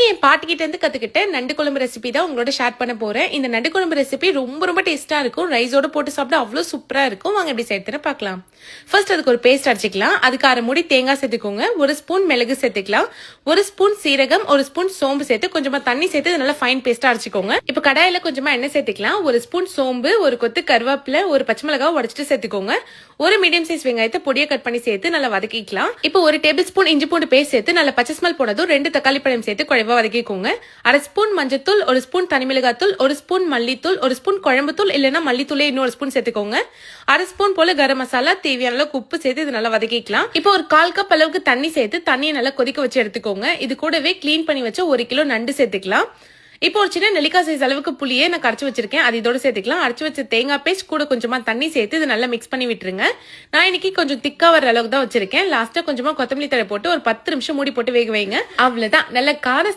என் பாட்டிக்கிட்ட இருந்து கத்துக்கிட்ட நண்டு குழம்பு ரெசிபி தான் உங்களோட ஷேர் பண்ண போறேன். இந்த நண்டு குழம்பு ரெசிபி ரொம்ப டேஸ்டா இருக்கும். ரைஸோட போட்டு சாப்பிட அவ்வளவு சூப்பரா இருக்கும். வாங்க எப்படி செய்யறதுன்னு பார்க்கலாம். ஃபர்ஸ்ட் அதுக்கு ஒரு பேஸ்ட் அரைச்சிக்கலாம். அதுக்கு 1/2 மூடி தேங்காய் சேர்த்துக்கோங்க. 1 ஸ்பூன் மிளகு சேர்த்துக்கலாம். 1 ஸ்பூன் சீரகம், 1 ஸ்பூன் சோம்பு சேர்த்து கொஞ்சமா தண்ணி சேர்த்து நல்லா ஃபைன் பேஸ்டா அரைச்சிக்கோங்க. இப்போ கடாயில கொஞ்சமா எண்ணெய் சேர்த்துக்கலாம். 1 ஸ்பூன் சோம்பு, 1 கொத்து கருவேப்பிலை, 1 பச்சை மிளகாய் உடைச்சிட்டு சேர்த்துக்கோங்க. 1 மீடியம் சைஸ் வெங்காயத்தை பொடியை கட் பண்ணி சேர்த்து நல்லா வதக்கிக்கலாம். இப்போ 1 டேபிள் ஸ்பூன் இஞ்சி பூண்டு பேஸ்ட் சேர்த்து நல்லா பச்சை ஸ்மெல் போனதும் 2 தக்காளி பழம் சேர்த்து குழைவா வதக்கிக்கோங்க. 1/2 ஸ்பூன் மஞ்சத்தூள், 1 ஸ்பூன் தனி மிளகாத்தூள், 1 ஸ்பூன் மல்லித்தூள், 1 ஸ்பூன் குழம்புத்தூள் இல்லைன்னா மல்லித்தூளே இன்னொரு ஸ்பூன் சேர்த்துக்கோங்க. 1/2 ஸ்பூன் போல கரம் மசாலா, தேவையான அளவுக்கு உப்பு சேர்த்து இது நல்லா வதக்கிக்கலாம். இப்போ ஒரு 1/4 கப் அளவுக்கு தண்ணி சேர்த்து தண்ணியை நல்லா கொதிக்க வச்சு எடுத்துக்கோங்க. இது கூடவே கிளீன் பண்ணி வச்ச 1 கிலோ நண்டு சேர்த்துக்கலாம். இப்போ ஒரு சின்ன நெல்லிக்காய் சைஸ் அளவுக்கு புளியே நான் கரைச்சி வச்சிருக்கேன். அது இதோட சேர்த்துக்கலாம். அரைச்சி வச்ச தேங்காய் பேஸ்ட் கூட கொஞ்சமா தண்ணி சேர்த்து இது நல்லா மிக்ஸ் பண்ணி விட்டுருங்க. நான் இன்னைக்கு கொஞ்சம் திக்கா வர அளவுக்கு தான் வச்சிருக்கேன். லாஸ்டா கொஞ்சமா கொத்தமல்லி தழை போட்டு ஒரு 10 நிமிஷம் மூடி போட்டு வேக வைங்க. அவ்வளவுதான். நல்ல கார